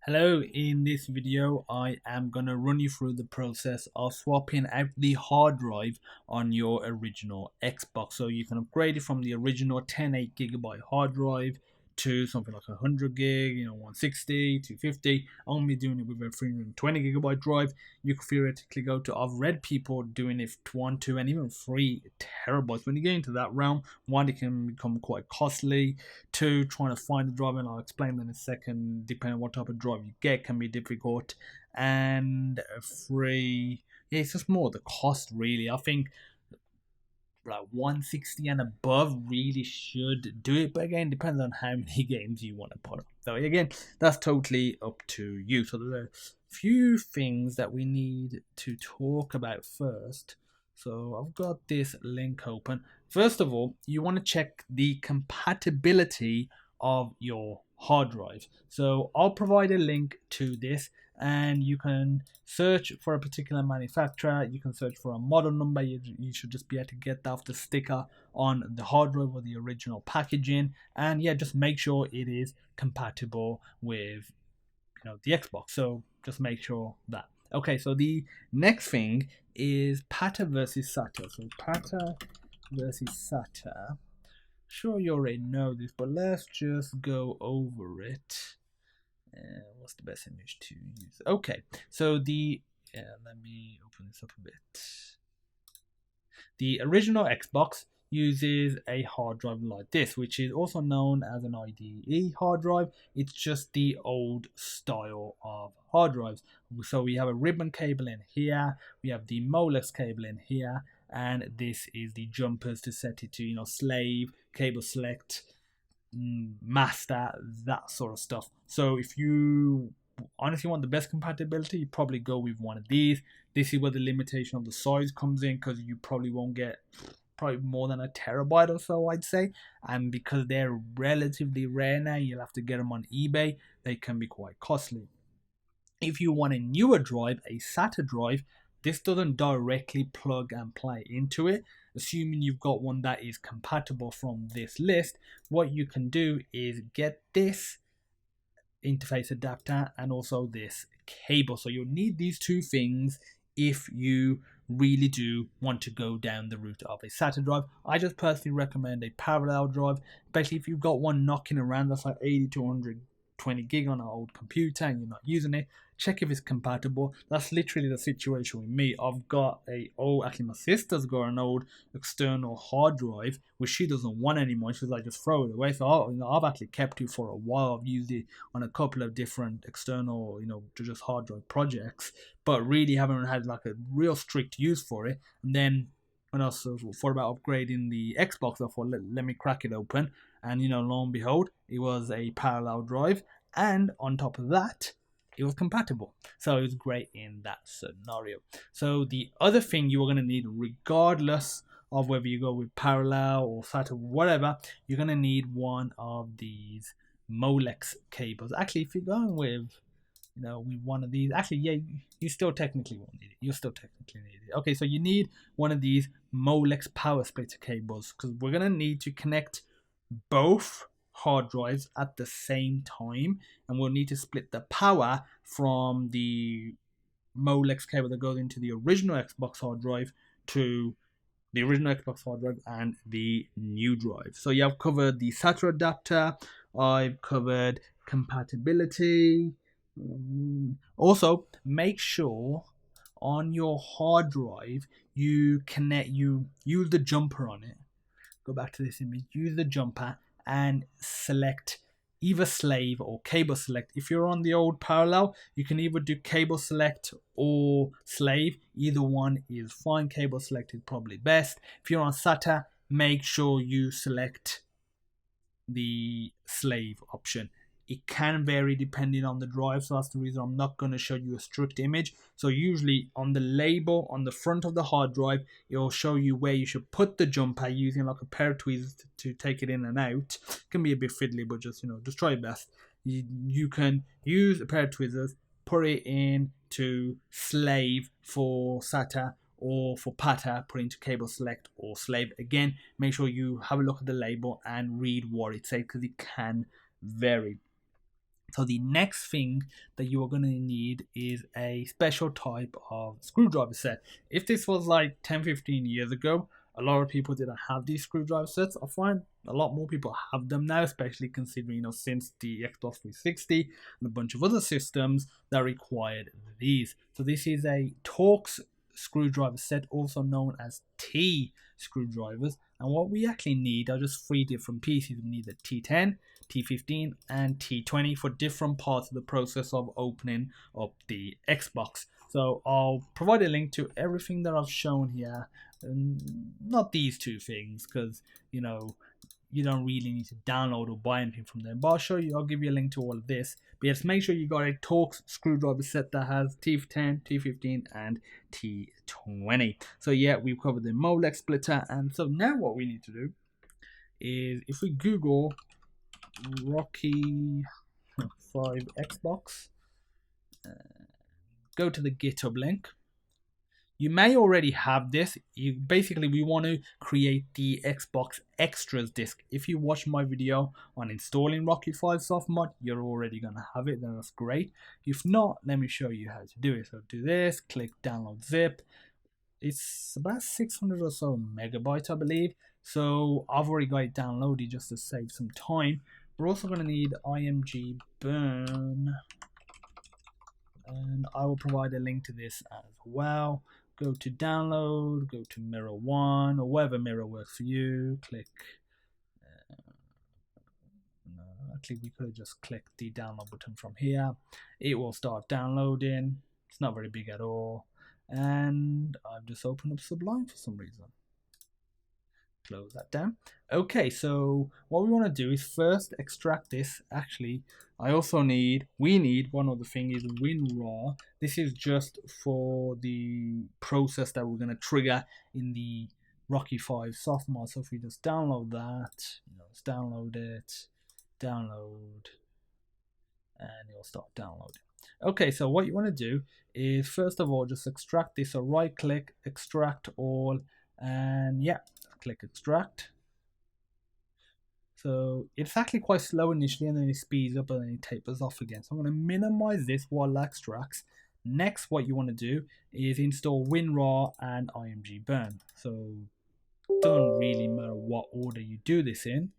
Hello, in this video I am going to run you through the process of swapping out the hard drive on your original Xbox. So you can upgrade it from the original 10.8 GB hard drive to something like 100 gig, 160, 250. I'm going to be doing it with a 320 GB drive. You can theoretically go to, I've read people doing it to 1, 2 and even 3 TB. When you get into that realm, one, it can become quite costly. Two, trying to find the drive, and I'll explain that in a second, depending on what type of drive you get, can be difficult. And three, yeah, it's just more the cost, really. I think like 160 and above really should do it, but again, depends on how many games you want to put on. So again, that's totally up to you. So there's a few things that we need to talk about first. So I've got this link open. First of all, you want to check the compatibility of your hard drive. So I'll provide a link to this, and you can search for a particular manufacturer. You can search for a model number. You should just be able to get that off the sticker on the hard drive or the original packaging, and yeah, just make sure it is compatible with the Xbox. So just make sure that. Okay, so the next thing is PATA versus SATA. So PATA versus SATA. Sure, you already know this, but let's just go over it. What's the best image to use? Okay, so let me open this up a bit. The original Xbox uses a hard drive like this, which is also known as an IDE hard drive. It's just the old style of hard drives. So we have a ribbon cable in here, we have the Molex cable in here, and this is the jumpers to set it to slave, cable select, master, that sort of stuff. So if you honestly want the best compatibility, you probably go with one of these. This is where the limitation of the size comes in, because you probably won't get probably more than a terabyte or so, I'd say. And because they're relatively rare now, you'll have to get them on eBay. They can be quite costly. If you want a newer drive, a SATA drive, this doesn't directly plug and play into it. Assuming you've got one that is compatible from this list, what you can do is get this interface adapter and also this cable. So you'll need these two things if you really do want to go down the route of a SATA drive. I just personally recommend a parallel drive, especially if you've got one knocking around that's like 80 to 120 gig on an old computer and you're not using it. Check if it's compatible. That's literally the situation with me. I've got actually my sister's got an old external hard drive which she doesn't want anymore. She's like, just throw it away. So I've actually kept it for a while. I've used it on a couple of different external, just hard drive projects, but really haven't had like a real strict use for it. And then when I thought about upgrading the Xbox, I thought, let me crack it open. And lo and behold, it was a parallel drive. And on top of that, it was compatible. So it was great in that scenario. So the other thing you are going to need, regardless of whether you go with parallel or SATA, whatever, you're going to need one of these Molex cables. Actually, if you're going with with one of these, actually, yeah, you still technically won't need it. You still technically need it. Okay, so you need one of these Molex power splitter cables, because we're going to need to connect both hard drives at the same time, and we'll need to split the power from the Molex cable that goes into the original Xbox hard drive to the original Xbox hard drive and the new drive. So yeah, I've covered the SATA adapter, I've covered compatibility. Also, make sure on your hard drive you use the jumper on it. Go back to this image, use the jumper and select either slave or cable select. If you're on the old parallel, you can either do cable select or slave. Either one is fine. Cable select is probably best. If you're on SATA, make sure you select the slave option. It can vary depending on the drive, so that's the reason I'm not going to show you a strict image. So usually on the label on the front of the hard drive, it will show you where you should put the jumper using like a pair of tweezers to take it in and out. It can be a bit fiddly, but just try your best. You can use a pair of tweezers, put it into slave for SATA, or for PATA, put into cable select or slave. Again, make sure you have a look at the label and read what it says, because it can vary. So the next thing that you are going to need is a special type of screwdriver set. If this was like 10-15 years ago, a lot of people didn't have these screwdriver sets. I find a lot more people have them now, especially considering, since the Xbox 360 and a bunch of other systems that required these. So this is a Torx screwdriver set, also known as T screwdrivers. And what we actually need are just 3 different pieces. We need the T10, T15 and T20 for different parts of the process of opening up the Xbox. So I'll provide a link to everything that I've shown here, not these 2 things, because you don't really need to download or buy anything from them, but I'll give you a link to all of this. But yes, make sure you got a Torx screwdriver set that has T10, T15 and T20. So yeah, we've covered the Molex splitter, and so now what we need to do is, if we Google Rocky5 Xbox, go to the GitHub link. You may already have this. We want to create the Xbox extras disk. If you watch my video on installing Rocky5 Softmod, you're already going to have it. Then that's great. If not, let me show you how to do it. So do this, click download zip. It's about 600 or so megabytes, I believe. So I've already got it downloaded just to save some time. We're also going to need IMG burn, and I will provide a link to this as well. Go to download, go to mirror 1 or whatever mirror works for you. Click. No, actually, we could have just clicked the download button from here. It will start downloading. It's not very big at all, and I've just opened up Sublime for some reason. Close that down. Okay, so what we want to do is first extract this. Actually, we need one other thing, is WinRAR. This is just for the process that we're going to trigger in the Rocky5 Softmod. So if we just download that, let's download it, download, and it'll start downloading. Okay, so what you want to do is, first of all, just extract this. So right click, extract all, and yeah, click extract. So it's actually quite slow initially, and then it speeds up and then it tapers off again. So I'm going to minimize this while that extracts. Next, what you want to do is install WinRAR and IMG burn. So it doesn't really matter what order you do this in.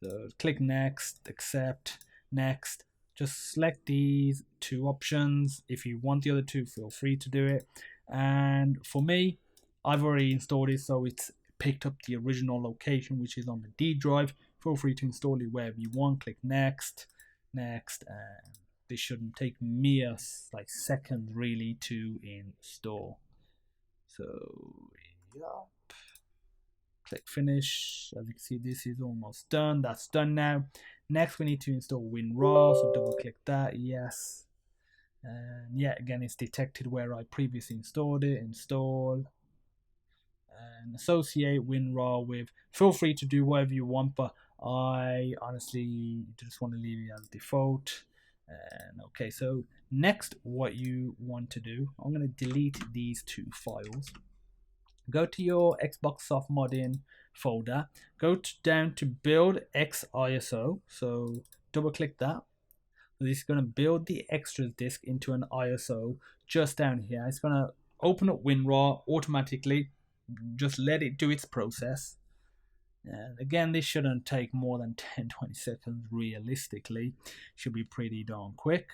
So click next, accept, next. Just select these 2 options. If you want the other 2, feel free to do it. And for me, I've already installed it, so it's picked up the original location, which is on the D drive. Feel free to install it wherever you want. Click next, next, and this shouldn't take me like seconds really to install. So yeah, click finish. As you can see, this is almost done. That's done now. Next, we need to install WinRAR, so double click that, yes. And yeah, again, it's detected where I previously installed it. Install and associate WinRAR with. Feel free to do whatever you want, but I honestly just want to leave it as default. And okay, so next, what you want to do, I'm going to delete these 2 files. Go to your Xbox Softmodding folder, go down to build XISO, so double click that. This is going to build the extras disk into an ISO just down here. It's going to open up WinRAR automatically. Just let it do its process. And again, this shouldn't take more than 10-20 seconds realistically. Should be pretty darn quick.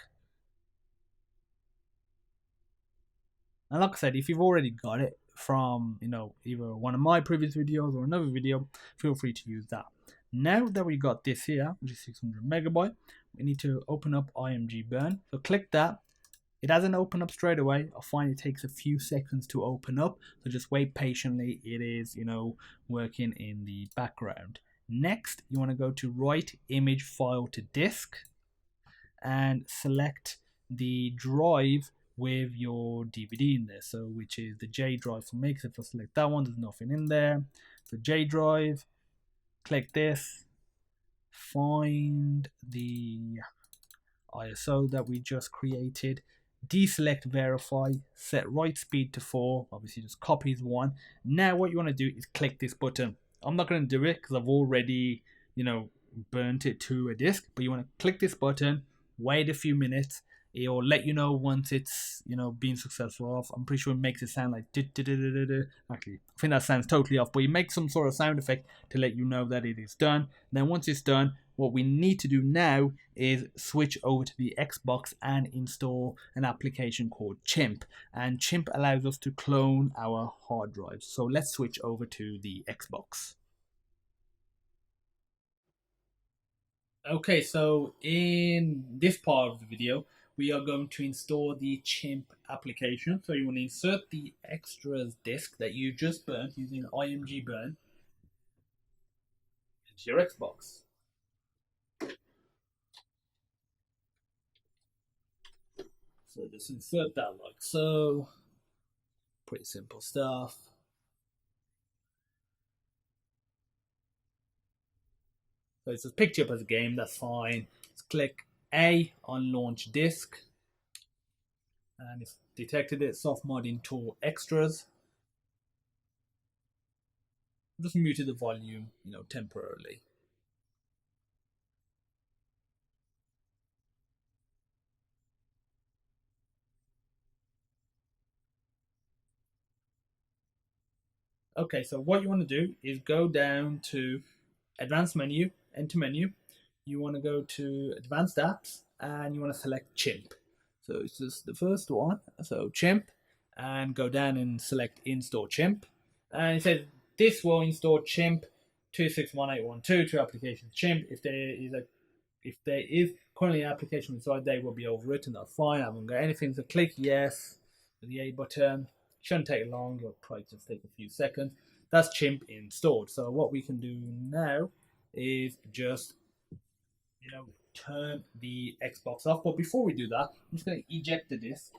And like I said, if you've already got it from either one of my previous videos or another video, feel free to use that. Now that we got this here, which is 600 megabyte, we need to open up IMG burn. So click that. It doesn't open up straight away. I find it takes a few seconds to open up, so just wait patiently. It is working in the background. Next, you want to go to write image file to disk and select the drive with your DVD in there, so which is the J drive. So make sure to select that one. There's nothing in there. So J drive, click this, find the ISO that we just created, deselect verify, set write speed to 4, obviously just copies 1. Now what you want to do is click this button. I'm not going to do it because I've already burnt it to a disk, but you want to click this button, wait a few minutes. It'll let you know once it's, you know, being successful off. I'm pretty sure it makes it sound like actually, I think that sounds totally off, but it makes some sort of sound effect to let you know that it is done. Then once it's done, what we need to do now is switch over to the Xbox and install an application called Chimp. And Chimp allows us to clone our hard drives. So let's switch over to the Xbox. Okay, so in this part of the video, we are going to install the Chimp application. So you want to insert the extras disk that you just burnt using IMG burn into your Xbox. So just insert that like so. Pretty simple stuff. So it's just picked you up as a game, that's fine. Just click A on launch disk. And it's detected it, Softmod into extras. Just muted the volume, you know, temporarily. Okay, so what you want to do is go down to advanced menu, enter menu. You want to go to advanced apps and you want to select Chimp. So it's just the first one, so Chimp, and go down and select install Chimp. And it says this will install Chimp 261812 to applications Chimp. If there is currently an application inside, they will be overwritten. That's fine. I haven't got anything, so click yes to the A button. Shouldn't take long, it'll probably just take a few seconds. That's Chimp installed. So what we can do now is just, you know, turn the Xbox off. But before we do that, I'm just going to eject the disk.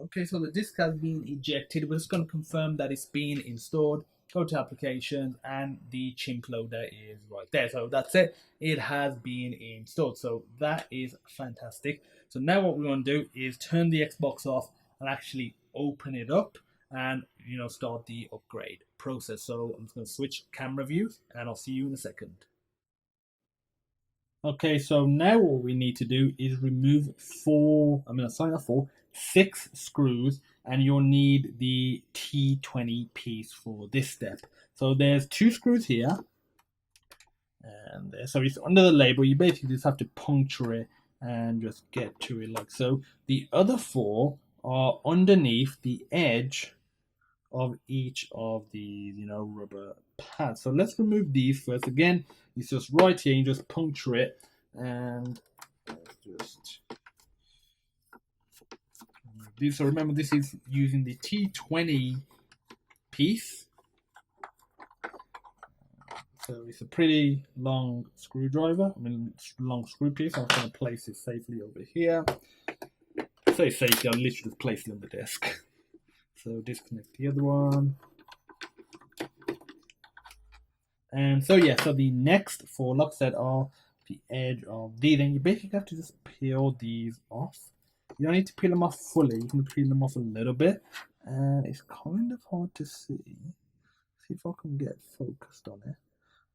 Okay, so the disk has been ejected. We're just going to confirm that it's been installed. Go to applications and the Chimp loader is right there. So that's it. It has been installed. So that is fantastic. So now what we want to do is turn the Xbox off and actually open it up and, you know, start the upgrade process. So I'm just going to switch camera views and I'll see you in a second. Okay, so now what we need to do is remove six screws, and you'll need the T20 piece for this step. So there's 2 screws here, and so it's under the label. You basically just have to puncture it and just get to it like so. The other 4 are underneath the edge of each of these, you know, rubber pads. So let's remove these first. Again, it's just right here. You just puncture it, and just remove these. So remember, this is using the T20 piece. So it's a pretty long screwdriver. Long screw piece. I'm going to place it safely over here. I say safely, I literally just placed it on the desk. So disconnect the other one. And so yeah, so the next 4 locks that are the edge of these, and you basically have to just peel these off. You don't need to peel them off fully, you can peel them off a little bit. And it's kind of hard to see. See if I can get focused on it.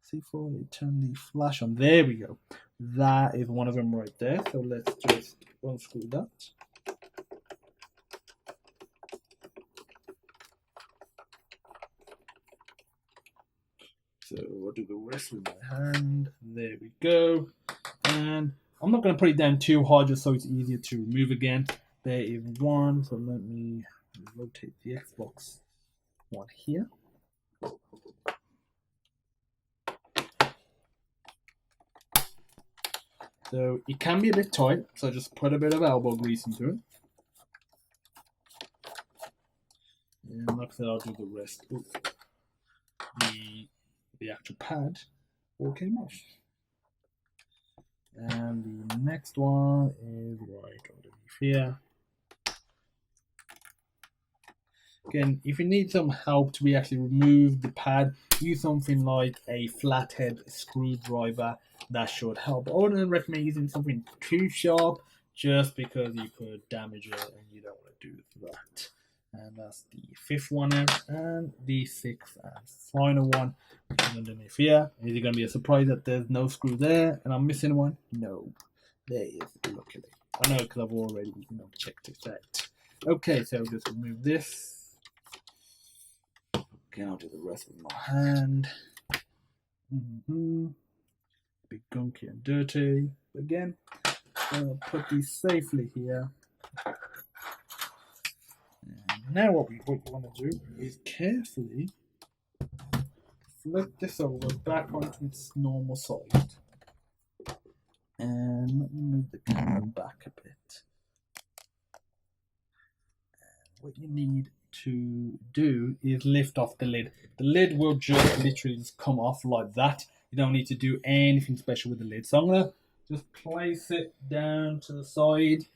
See if I turn the flash on. There we go. That is one of them right there. So let's just unscrew that. So I'll do the rest with my hand. There we go. And I'm not going to put it down too hard just so it's easier to remove again. There is one. So let me rotate the Xbox one here. So it can be a bit tight, so just put a bit of elbow grease into it. And like I said, I'll do the rest. Ooh. The actual pad all came off. And the next one is right underneath here. Again, if you need some help to actually remove the pad, use something like a flathead screwdriver. That should help. I wouldn't recommend using something too sharp, just because you could damage it and you don't want to do that. And that's the 5th one out, and the 6th and final one, which is underneath here. Is it going to be a surprise that there's no screw there and I'm missing one? No, there is, luckily. I know because I've already checked it out. Okay, so just remove this. Okay, I'll do the rest with my hand. Big gunky and dirty. Again, I'll put these safely here. And now what you want to do is carefully flip this over back onto its normal side. And let me move the camera back a bit. And what you need to do is lift off the lid. The lid will just literally just come off like that. You don't need to do anything special with the lid. So I'm going to just place it down to the side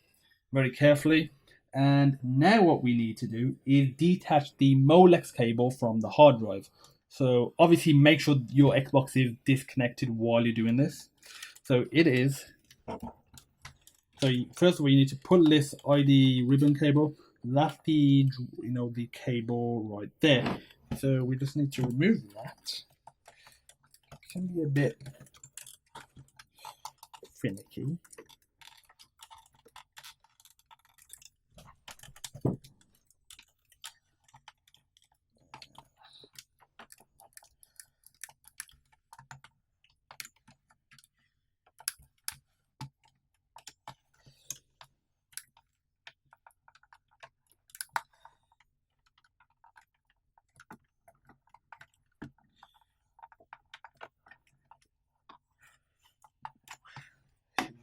very carefully. And now what we need to do is detach the Molex cable from the hard drive. So obviously make sure your Xbox is disconnected while you're doing this. So it is. So first of all, you need to pull this ID ribbon cable. That's the the cable right there. So we just need to remove that. It can be a bit finicky.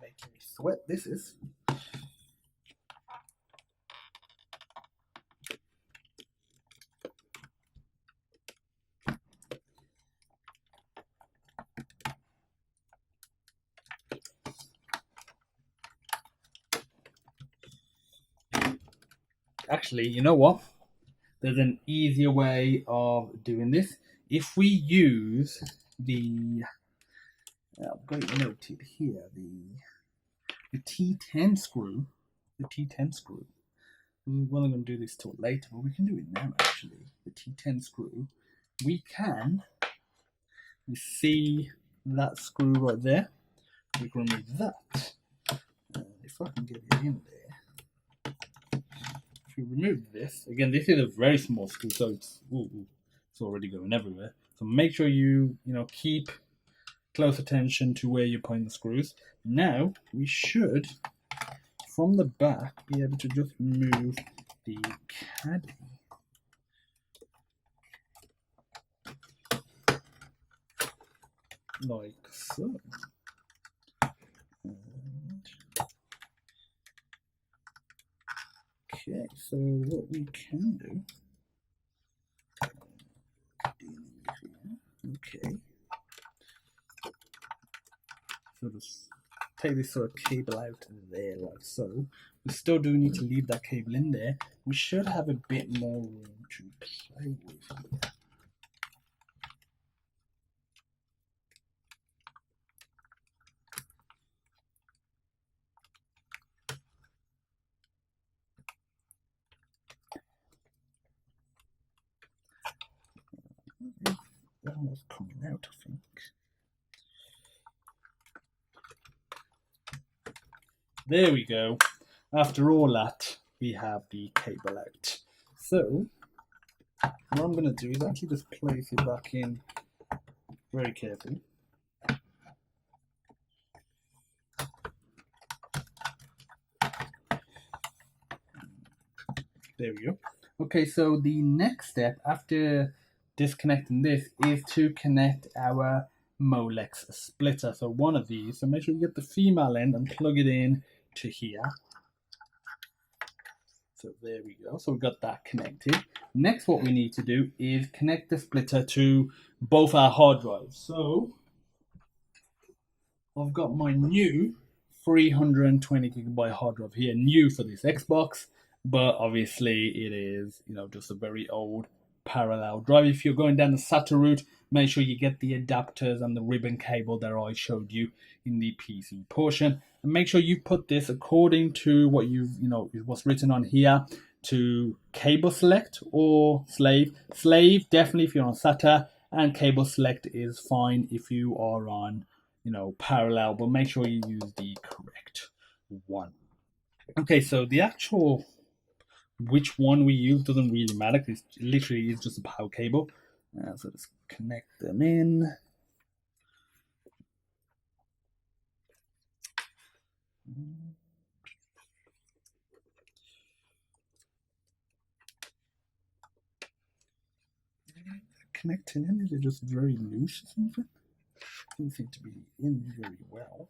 Making me sweat, this is. Actually, you know what? There's an easier way of doing this. If we use the, I've got it noted here, the T10 screw, Well, I'm going to do this till later, but we can do it now actually. The T10 screw, you see that screw right there? We can remove that. And if I can get it in there. If we remove this, again, this is a very small screw, so it's already going everywhere. So make sure you keep close attention to where you're putting the screws. Now we should, from the back, be able to just move the caddy. Like so. Okay, so what we can do. Okay. So just take this sort of cable out there like so. We still do need to leave that cable in there. We should have a bit more room to play with here. That was coming out, I think. There we go. After all that, we have the cable out. So, what I'm going to do is actually just place it back in very carefully. There we go. Okay, so the next step after disconnecting this is to connect our Molex splitter. So one of these, so make sure you get the female end and plug it in to here. So there we go. So we got that connected. Next, what we need to do is connect the splitter to both our hard drives. So I've got my new 320 gigabyte hard drive here, new for this Xbox, but obviously it is, just a very old parallel drive. If you're going down the SATA route, make sure you get the adapters and the ribbon cable that I showed you in the PC portion, and make sure you put this according to what what's written on here, to cable select or slave. Slave definitely if you're on SATA, and cable select is fine if you are on parallel, but make sure you use the correct one. Okay, so the actual which one we use doesn't really matter because it literally is just a power cable. So let's connect them in. Connecting in, is it just very loose or something? Doesn't seem to be in very well.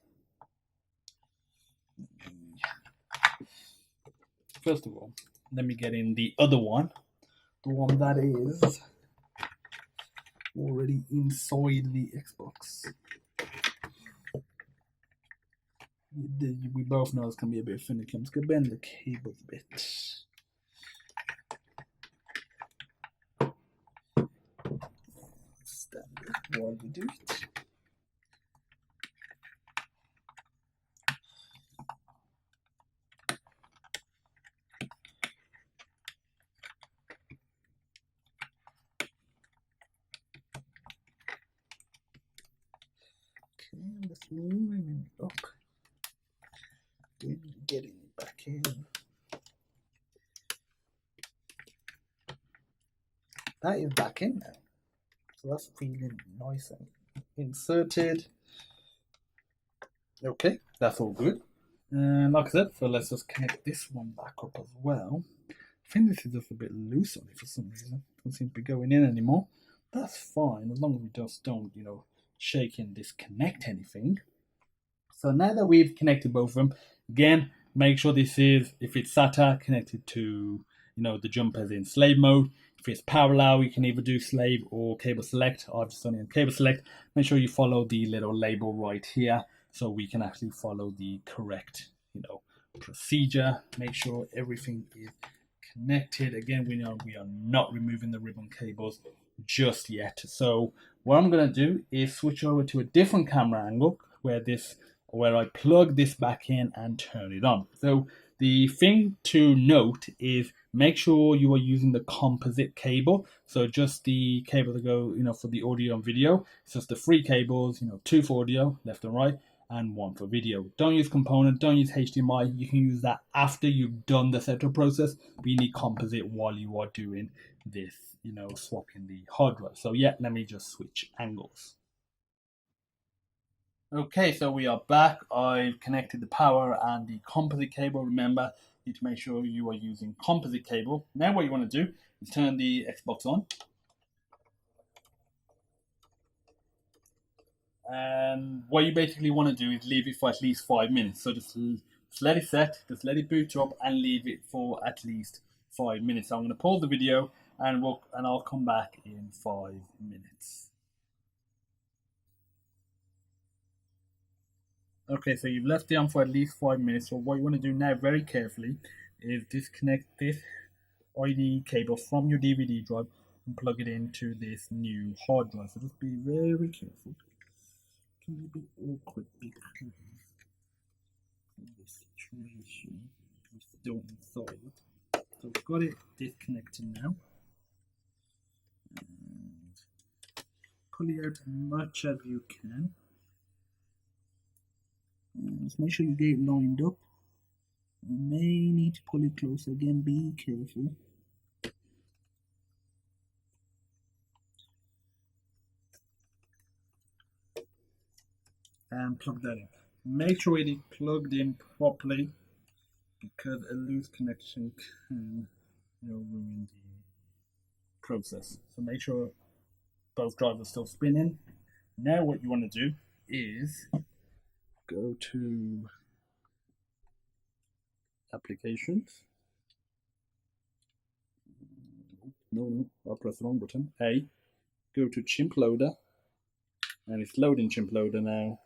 First of all, let me get in the other one, the one that is already inside the Xbox. We both know it's going to be a bit finicky. I'm just going to bend the cable a bit. Standard while we do it. Okay, let's move it up. Getting it back in. That is back in now. So that's feeling nice and inserted. Okay, that's all good. And like I said, so let's just connect this one back up as well. I think this is just a bit loose on it for some reason. Doesn't seem to be going in anymore. That's fine as long as we just don't, shake and disconnect anything. So now that we've connected both of them, again, make sure this is, if it's SATA, connected to, the jumpers in slave mode. If it's parallel, you can either do slave or cable select. I've just done it in cable select. Make sure you follow the little label right here so we can actually follow the correct, procedure. Make sure everything is connected. Again, we know we are not removing the ribbon cables just yet. So what I'm going to do is switch over to a different camera angle where I plug this back in and turn it on. So the thing to note is make sure you are using the composite cable. So just the cable to go, for the audio and video. It's just the three cables, 2 for audio, left and right, and 1 for video. Don't use component, don't use HDMI. You can use that after you've done the setup process, but you need composite while you are doing this, swapping the hard drive. So yeah, let me just switch angles. Okay, so we are back. I've connected the power and the composite cable. Remember, you need to make sure you are using composite cable. Now what you want to do is turn the Xbox on. And what you basically want to do is leave it for at least 5 minutes. So just let it set, just let it boot up and leave it for at least 5 minutes. So I'm going to pause the video and I'll come back in 5 minutes. Okay, so you've left it on for at least 5 minutes. So what you want to do now very carefully is disconnect this ID cable from your DVD drive and plug it into this new hard drive. So just be very careful. It can be a bit awkward because of the situation is still inside. So I've got it disconnected now. And pull it out as much as you can. Just make sure you get it lined up. You may need to pull it closer again, be careful. And plug that in. Make sure it is plugged in properly because a loose connection can ruin the process. So make sure both drives are still spinning. Now what you want to do is go to applications. No, I'll press the wrong button. Go to chimp loader, and it's loading chimp loader now.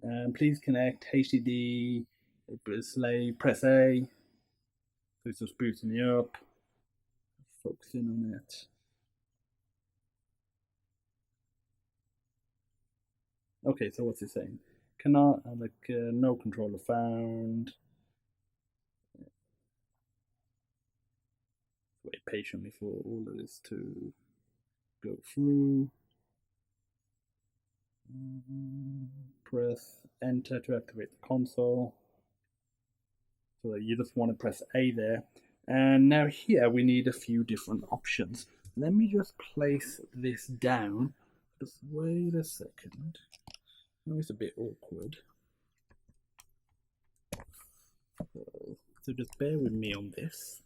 And please connect HDD, slave, press A. So it's just booting it up. focusing on it. Okay, so what's it saying? Cannot, no controller found. Wait patiently for all of this to go through. Press enter to activate the console. So you just want to press A there. And now here we need a few different options. Let me just place this down. Just wait a second. Oh, it's a bit awkward. So just bear with me on this.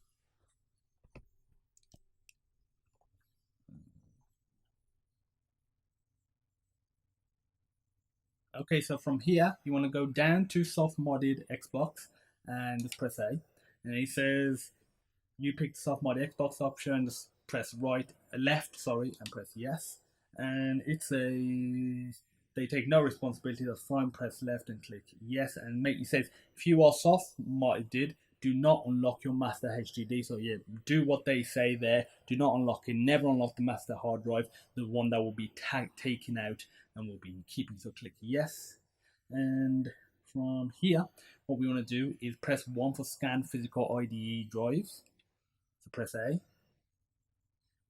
Okay, so from here, you want to go down to soft modded Xbox and just press A. And it says you pick the soft modded Xbox option, just press left, and press yes. And it says they take no responsibility, that's fine, press left and click yes. And it says if you are soft modded, do not unlock your master HDD. So yeah, do what they say there. Do not unlock it. Never unlock the master hard drive, the one that will be taken out and will be keeping. So click yes. And from here, what we want to do is press 1 for scan physical IDE drives. So press A.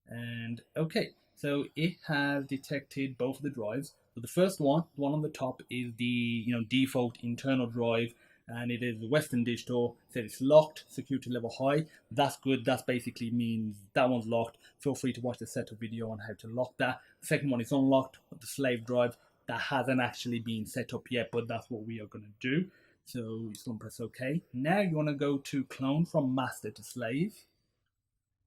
And okay, so it has detected both of the drives. So the first one, the one on the top, is the default internal drive, and it is Western Digital. It says it's locked, security level high. That's good. That basically means that one's locked. Feel free to watch the setup video on how to lock that. The second one is unlocked, the slave drive. That hasn't actually been set up yet, but that's what we are going to do. So you just want to press OK. Now you want to go to clone from master to slave.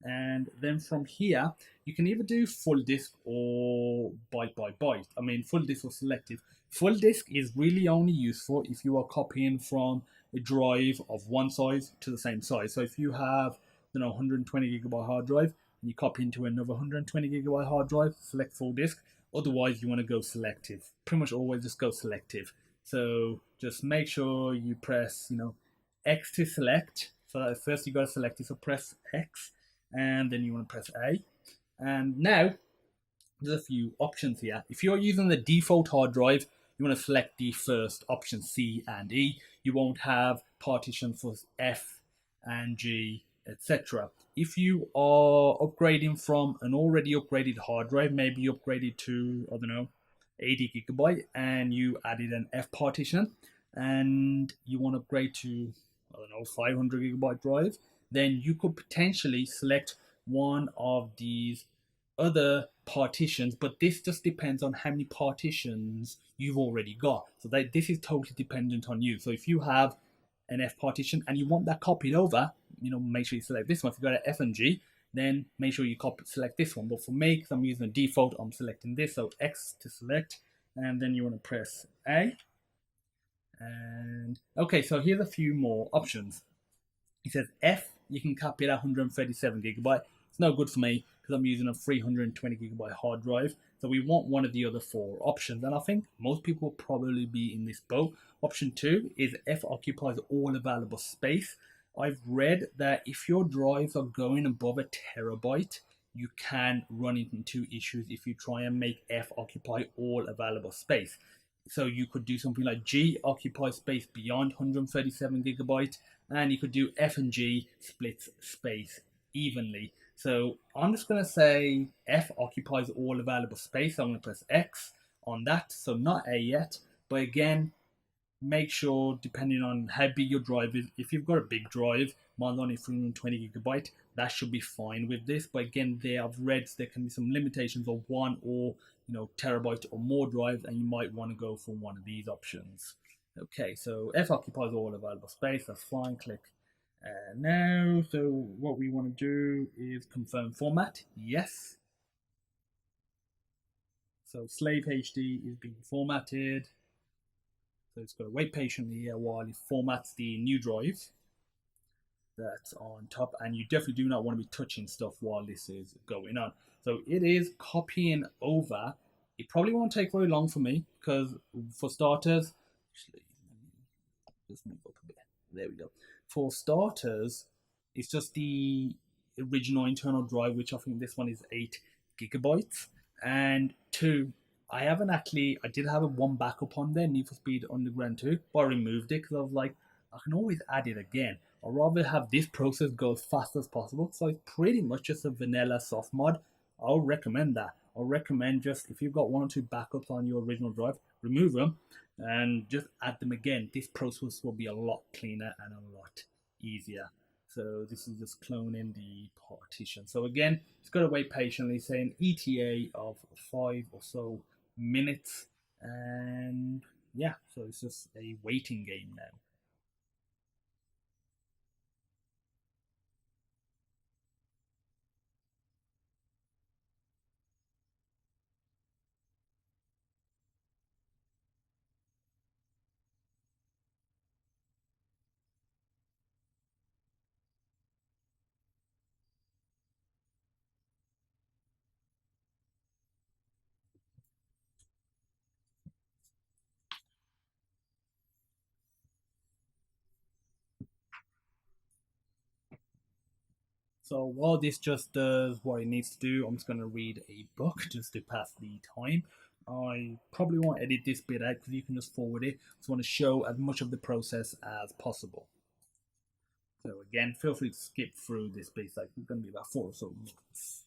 And then from here, you can either do full disk or byte by byte. I mean, full disk or selective. Full disk is really only useful if you are copying from a drive of one size to the same size. So if you have, 120 gigabyte hard drive, and you copy into another 120 gigabyte hard drive, select full disk. Otherwise, you want to go selective. Pretty much always just go selective. So just make sure you press, X to select. So first you got to select it. So press X. And then you want to press A. And now there's a few options here. If you're using the default hard drive, you want to select the first option, C and E. You won't have partition for F and G, etc. If you are upgrading from an already upgraded hard drive, maybe you upgraded to, 80 gigabyte, and you added an F partition, and you want to upgrade to, 500 gigabyte drive, then you could potentially select one of these other partitions, but this just depends on how many partitions you've already got. So this is totally dependent on you. So if you have an F partition and you want that copied over, make sure you select this one. If you've got an F and G, then make sure you select this one. But for me, because I'm using the default, I'm selecting this. So X to select, and then you want to press A. And okay, so here's a few more options. It says F, you can copy it at 137 gigabyte. It's no good for me because I'm using a 320 gigabyte hard drive. So we want one of the other 4 options. And I think most people will probably be in this boat. Option 2 is F occupies all available space. I've read that if your drives are going above a terabyte, you can run into issues if you try and make F occupy all available space. So you could do something like G occupies space beyond 137 gigabyte, and you could do F and G splits space evenly. So I'm just going to say F occupies all available space. I'm going to press X on that. So not A yet, but again, make sure, depending on how big your drive is, if you've got a big drive, mine's only 320 gigabyte, that should be fine with this. But again, I've read there can be some limitations of 1 or terabyte or more drives, and you might want to go for one of these options. Okay, so F occupies all available space, that's fine, click now. So what we want to do is confirm format, yes. So slave HD is being formatted. So it's got to wait patiently here while it formats the new drive that's on top, and you definitely do not want to be touching stuff while this is going on. So it is copying over. It probably won't take very long for me because, for starters, just move up a bit. There we go. For starters, it's just the original internal drive, which I think this one is 8 gigabytes. And two, I haven't actually. I did have a one backup on there, Need for Speed Underground 2, but I removed it because I was like, I can always add it again. I'd rather have this process go as fast as possible. So it's pretty much just a vanilla soft mod. I'll recommend that. I'll recommend just if you've got one or two backups on your original drive, remove them and just add them again. This process will be a lot cleaner and a lot easier. So this is just cloning the partition. So again, it's got to wait patiently, saying ETA of 5 or so minutes. And yeah, so it's just a waiting game now. So while this just does what it needs to do, I'm just going to read a book just to pass the time. I probably won't edit this bit out because you can just forward it. I just want to show as much of the process as possible. So again, feel free to skip through this bit. Like it's going to be about 4 or so minutes.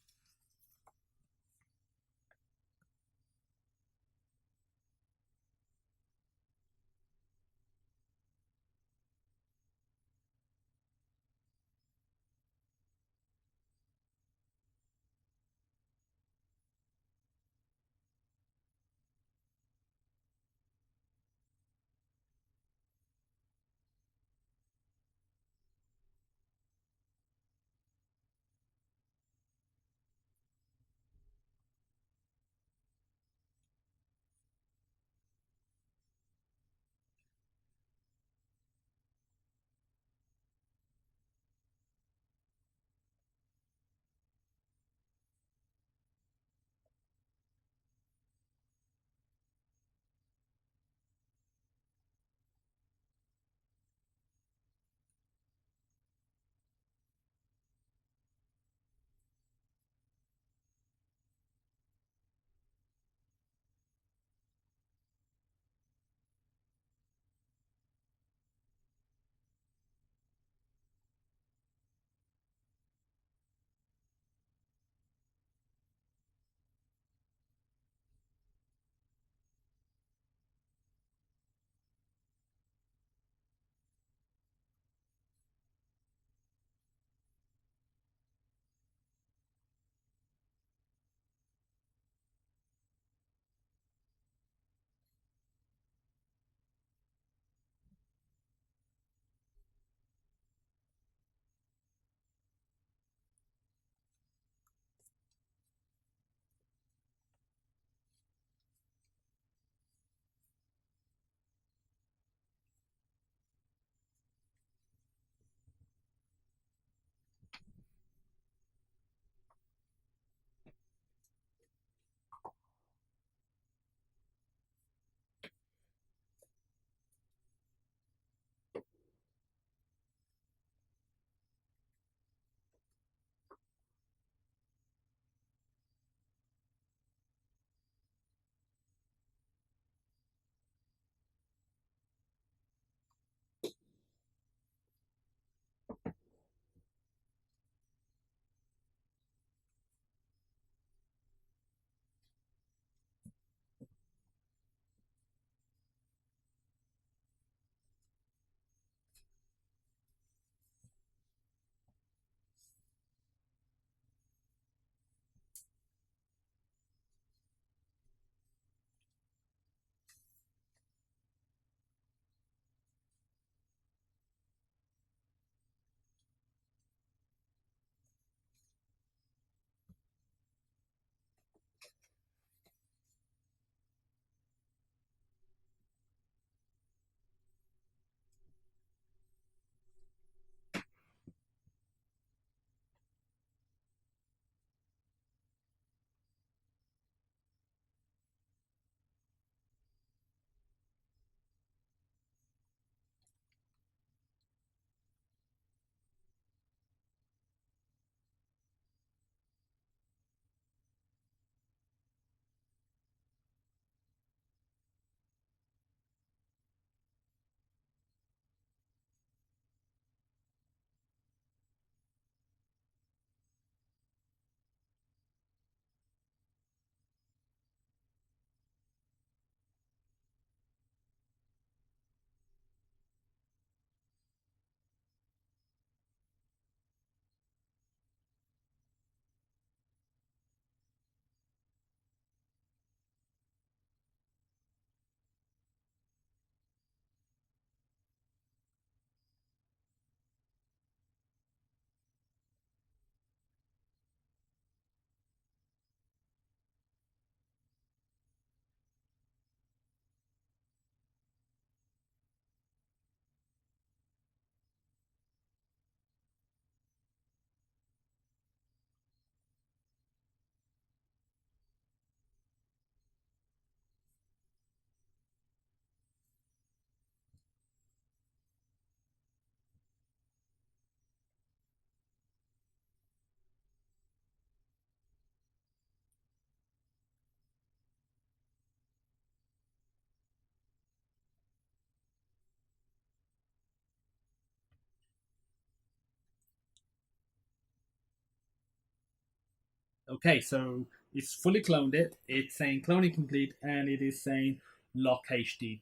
Okay, so it's fully cloned it. It's saying cloning complete, and it is saying lock HD.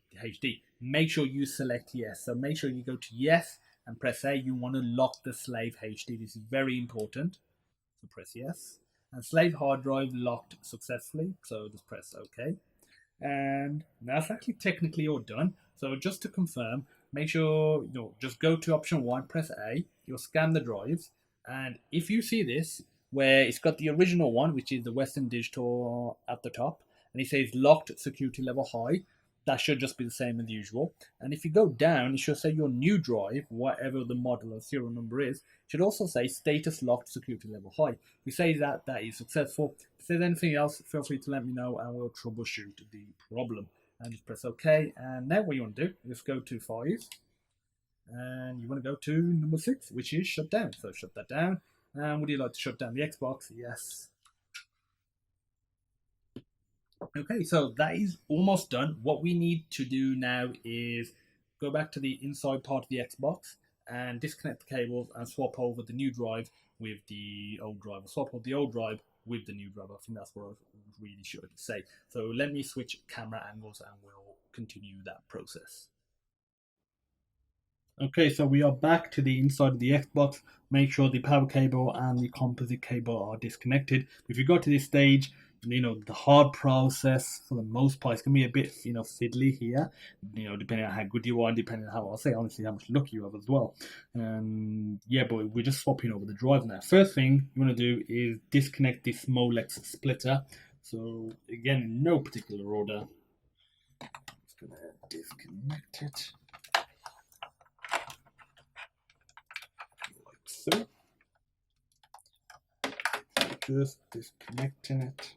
Make sure you select yes. So make sure you go to yes and press A. You want to lock the slave HD. This is very important. So press yes. And slave hard drive locked successfully. So just press OK. And that's actually technically all done. So just to confirm, make sure just go to option one, press A. You'll scan the drives, and if you see this where it's got the original one, which is the Western Digital at the top, and it says locked security level high, that should just be the same as usual. And if you go down, it should say your new drive, whatever the model or serial number is, should also say status locked security level high. If you say that, that is successful. If there's anything else, feel free to let me know and we'll troubleshoot the problem. And just press OK. And now what you want to do is go to 5. And you want to go to number 6, which is shut down. So shut that down. And would you like to shut down the Xbox? Yes. Okay, so that is almost done. What we need to do now is go back to the inside part of the Xbox and disconnect the cables and swap over the new drive with the old drive. Or swap over the old drive with the new drive. I think that's what I really should say. So let me switch camera angles and we'll continue that process. Okay, so we are back to the inside of the Xbox. Make sure the power cable and the composite cable are disconnected. If you go to this stage, the hard process for the most part, it's gonna be a bit, fiddly here. Depending on how good you are, depending on how I'll say honestly how much luck you have as well. And yeah, but we're just swapping over the drive now. First thing you want to do is disconnect this Molex splitter. So again, in no particular order, just gonna disconnect it. So, just disconnecting it.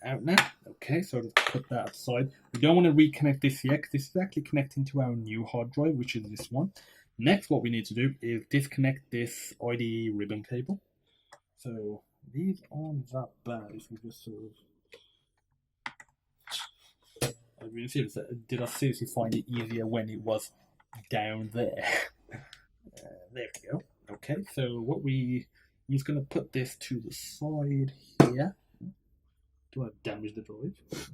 Out now. Okay, so let's put that aside. We don't want to reconnect this yet because this is actually connecting to our new hard drive, which is this one. Next, what we need to do is disconnect this IDE ribbon cable. So these aren't that bad if we just sort of. Did I seriously find it easier when it was down there? There we go. Okay, so what we're just going to put this to the side here. Do I damage the drive? Let's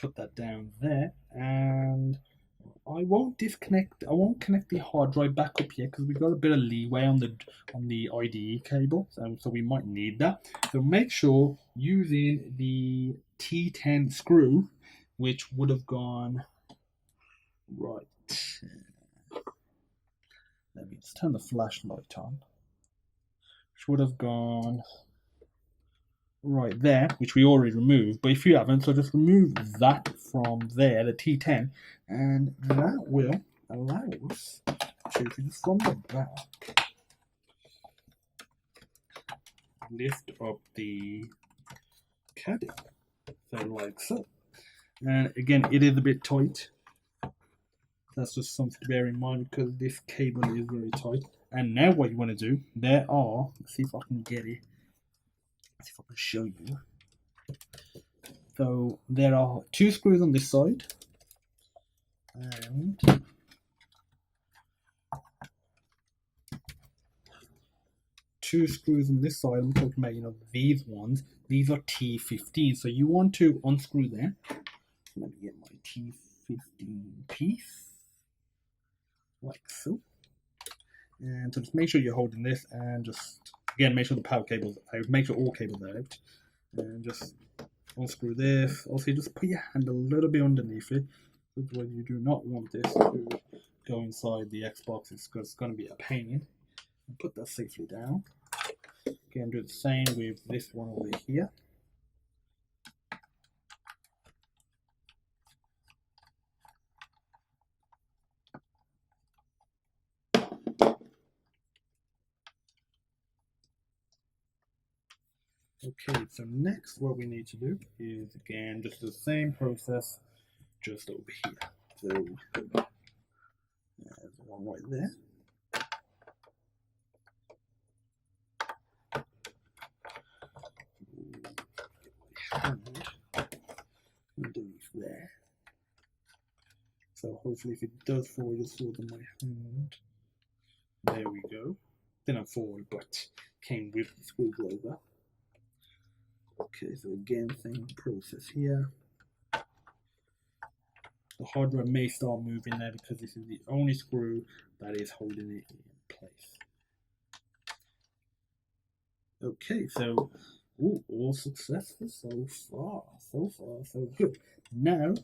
put that down there, and I won't disconnect. I won't connect the hard drive back up yet because we've got a bit of leeway on the IDE cable, so we might need that. So make sure using the T10 screw, which would have gone right. Let me just turn the flashlight on. Which would have gone right there, which we already removed. But if you haven't, so just remove that from there, the T10, and that will allow us to, if you just from the back, lift up the caddy. So like so. And again, it is a bit tight. That's just something to bear in mind because this cable is very tight. And now what you want to do, let's see if I can get it. Let's see if I can show you. So there are 2 screws on this side. And 2 screws on this side. I'm talking about, these ones. These are T15. So you want to unscrew them. Let me get my T15 piece. Like so. And so just make sure you're holding this and just, again, make sure the power cable's out. Make sure all cables are out. And just unscrew this. Also, just put your hand a little bit underneath it. Otherwise, you do not want this to go inside the Xbox. It's going to be a pain. And put that safely down. Again, do the same with this one over here. Okay, so next what we need to do is, again, just the same process, just over here. So there's one right there. Hand underneath there. hopefully if it does fall, it just falls on my hand. There we go. Didn't fall, but came with the screwdriver. Okay, so again, same process here. The hard drive may start moving now because this is the only screw that is holding it in place. Okay, so all successful so far. So good. Now,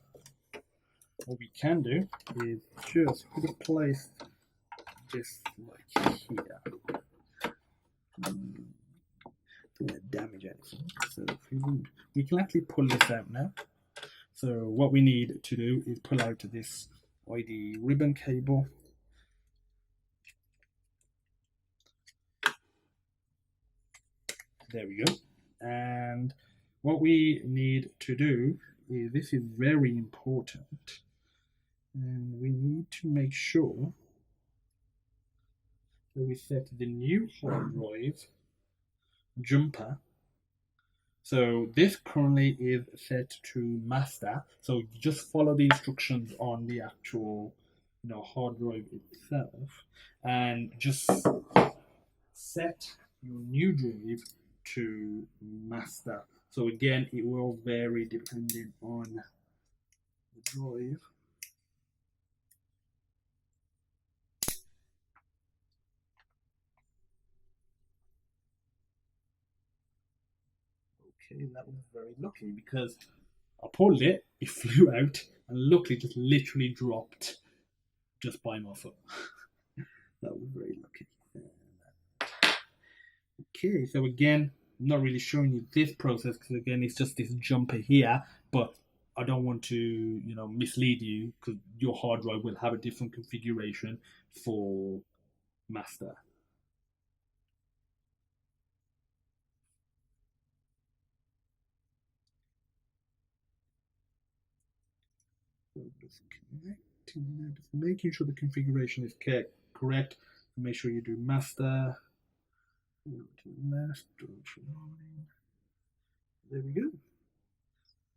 what we can do is just put a place just like here. Don't damage anything. So we can actually pull this out now. So what we need to do is pull out this ID ribbon cable. There we go. And what we need to do is, this is very important, and we need to make sure that we set the new hard drive jumper. So this currently is set to master. So just follow the instructions on the actual hard drive itself, and just set your new drive to master. So again, it will vary depending on the drive. Okay, that was very lucky because I pulled it, it flew out, and luckily just literally dropped just by my foot. That was very lucky. Okay, so again, I'm not really showing you this process because again, it's just this jumper here, but I don't want to, mislead you because your hard drive will have a different configuration for master. So just connecting that, just making sure the configuration is correct. Make sure you do master. There we go.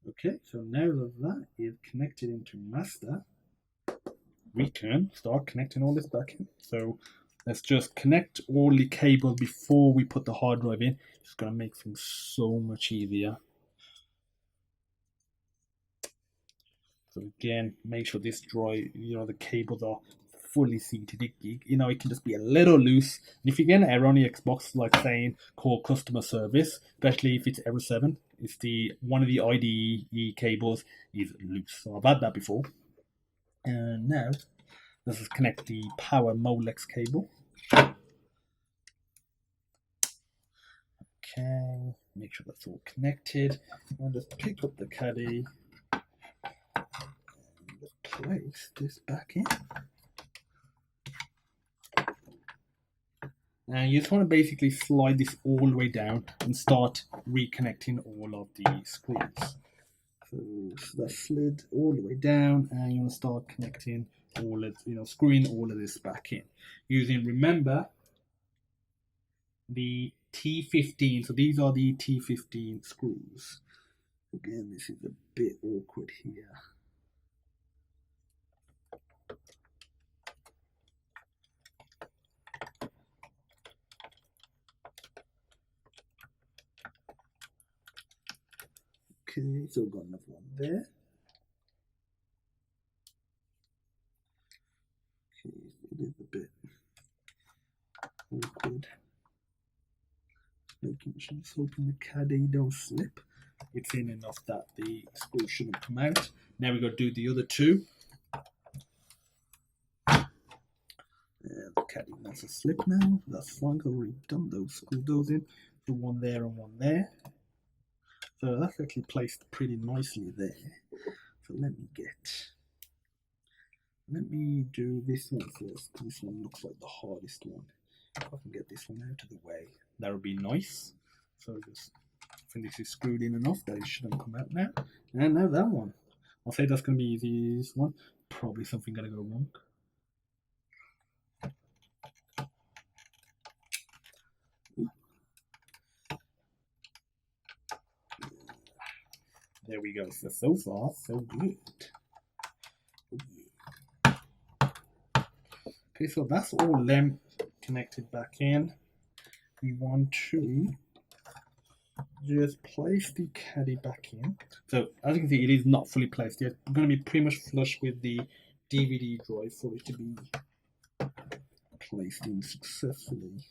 Okay, so now that that is connected into master, we can start connecting all this back in. So let's just connect all the cables before we put the hard drive in. It's going to make things so much easier. So again, make sure this drive, the cables are fully seated. It can just be a little loose. And if you get an error on your Xbox, like saying call customer service, especially if it's error 7, it's one of the IDE cables is loose. So I've had that before. And now let's just connect the power Molex cable. Okay, make sure that's all connected. And just pick up the caddy and just place this back in. Now you just want to basically slide this all the way down and start reconnecting all of the screws. So that's slid all the way down, and you want to start connecting all of, screwing all of this back in. Using, remember, the T15. So these are the T15 screws. Again, this is a bit awkward here. Okay, so we've got another one there. Okay, it is a bit awkward. Making sure, just hoping the caddy don't slip. It's in enough that the screw shouldn't come out. Now we've got to do the other two. The caddy wants to slip now. That's fine because I've already done those, screwed those in. So one there and one there. So that's actually placed pretty nicely there. So let me do this one first. This one looks like the hardest one. If I can get this one out of the way, that would be nice. So just, I think this is screwed in enough that it shouldn't come out now. And now that one. I'll say that's going to be easy, this one. Probably something going to go wrong. There we go. So far, so good. Okay, so that's all them connected back in. We want to just place the caddy back in. So as you can see, it is not fully placed yet. We're going to be pretty much flush with the DVD drive for it to be placed in successfully.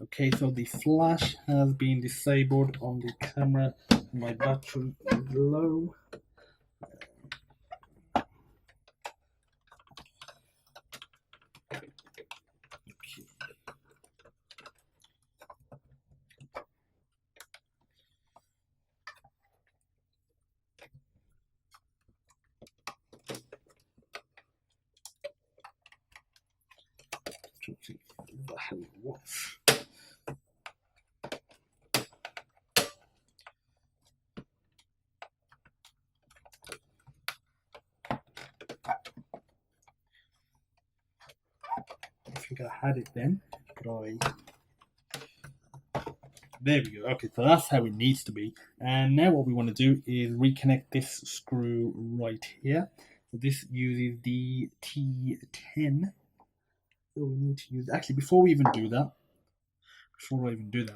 Okay, so the flash has been disabled on the camera. My battery is low. The hell it was. I think I had it then, but there we go. Okay, so that's how it needs to be. And now what we want to do is reconnect this screw right here. So this uses the T10. So we need to use, actually before I even do that,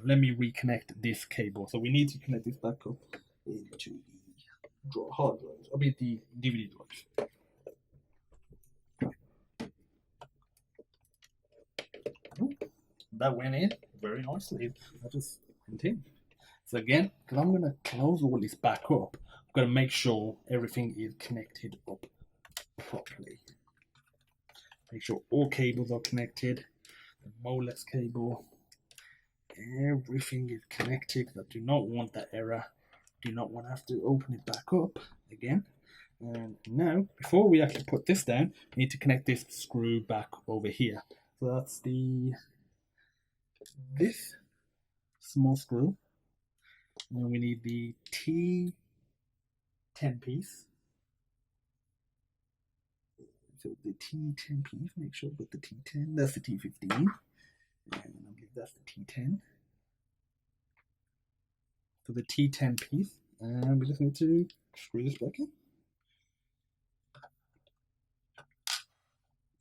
let me reconnect this cable. So we need to connect this back up into the hard drives, I mean the DVD drives. That went in very nicely. I just went in. So again, because I'm going to close all this back up, I'm going to make sure everything is connected up properly. Make sure all cables are connected. The Molex cable, everything is connected. I do not want that error. Do not want to have to open it back up again. And now, before we actually put this down, we need to connect this screw back over here. So that's this small screw. And we need the T10 piece. So the T10 piece, make sure with the T10, that's the T15. And I believe that's the T10. So the T10 piece, and we just need to screw this back in.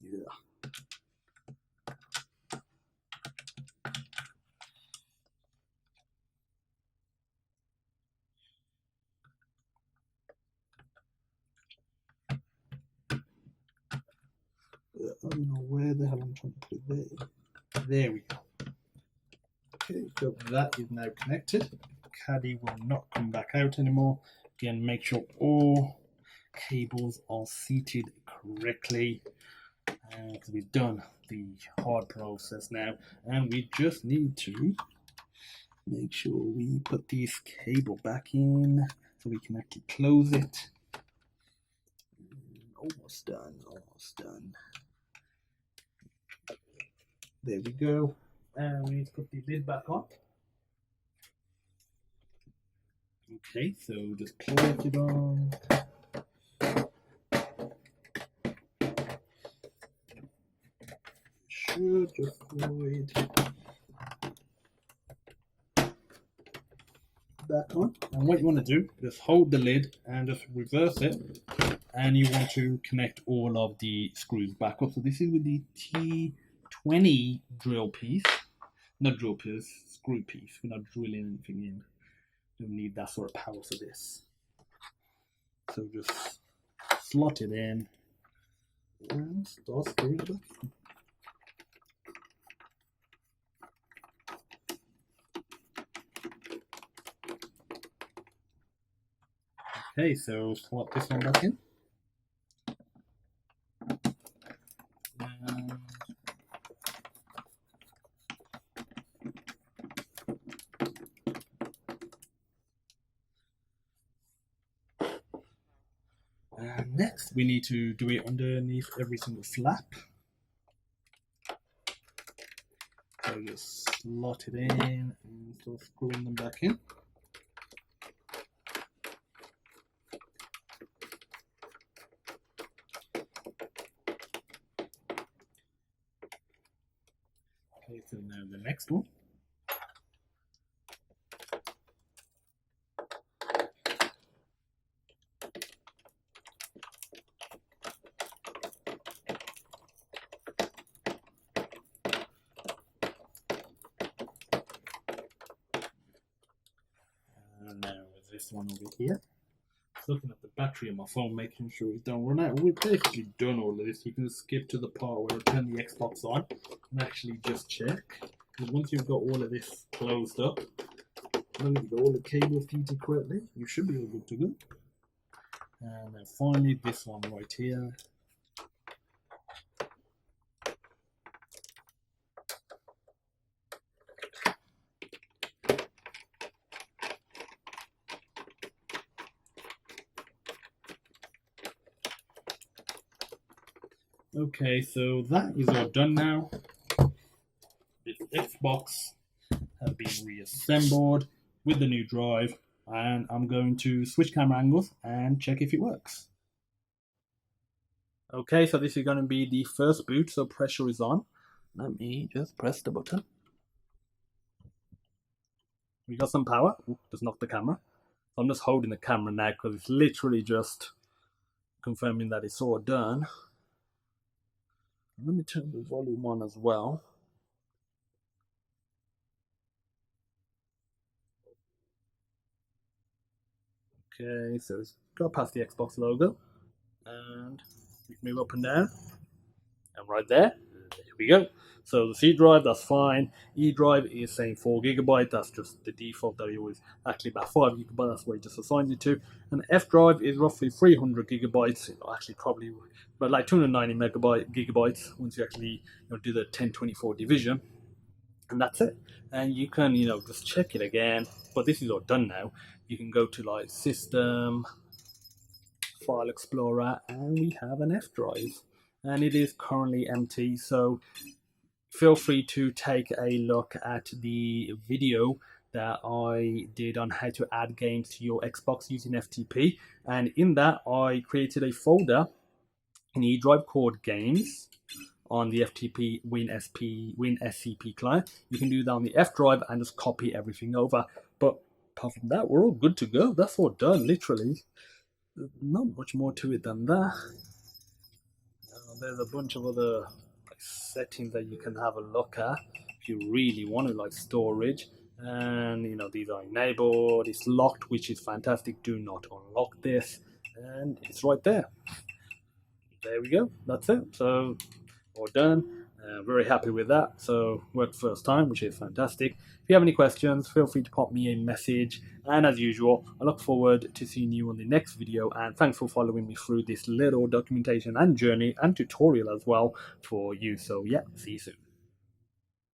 Yeah. I don't know where the hell I'm trying to put it there. There we go. Okay, so that is now connected. Caddy will not come back out anymore. Again, make sure all cables are seated correctly. And we've done the hard process now, and we just need to make sure we put this cable back in so we can actually close it. Almost done, almost done. There we go. And we need to put the lid back on. Okay, so just place it on. Should just void back on. And what you want to do, just hold the lid and just reverse it. And you want to connect all of the screws back up. So this is with the T20 drill piece. Not drill piece, screw piece. We're not drilling anything in. You don't need that sort of power for this. So just slot it in and start screwing it back in. Okay, so slot this one back in. And next, we need to do it underneath every single flap. So just slot it in and start screwing them back in. Okay, so now the next one. And now with this one over here, looking at the battery on my phone, making sure it don't run out. We've basically done all of this. You can skip to the part where I turn the Xbox on and actually just check. Because once you've got all of this closed up, and you've got all the cable feeded correctly, you should be all good to go. And then finally this one right here. Okay, so that is all done now. This Xbox has been reassembled with the new drive, and I'm going to switch camera angles and check if it works. Okay, so this is going to be the first boot, so pressure is on. Let me just press the button. We got some power. Ooh, just knocked the camera. I'm just holding the camera now because it's literally just confirming that it's all done. Let me turn the volume on as well. Okay, so it's got past the Xbox logo. And we can move up and down. And right there we go. So the C drive, that's fine. E drive is saying 4 GB. That's just the default that you always actually about 5 GB. That's what it just assigns it to. And F drive is roughly 300 GB. Actually, probably, but like 290 gigabytes once you actually do the 1024 division. And that's it. And you can just check it again. But this is all done now. You can go to like System, File Explorer, and we have an F drive. And it is currently empty, so feel free to take a look at the video that I did on how to add games to your Xbox using FTP. And in that, I created a folder in E drive called Games on the FTP WinSCP client. You can do that on the F drive and just copy everything over. But apart from that, we're all good to go. That's all done, literally. Not much more to it than that. There's a bunch of other settings that you can have a look at if you really want to, like storage. And these are enabled. It's locked, which is fantastic. Do not unlock this, and it's right there. There we go. That's it. So all done. Very happy with that. So worked first time, which is fantastic. If you have any questions, feel free to pop me a message. And as usual, I look forward to seeing you on the next video. And thanks for following me through this little documentation and journey and tutorial as well for you. So yeah, see you soon.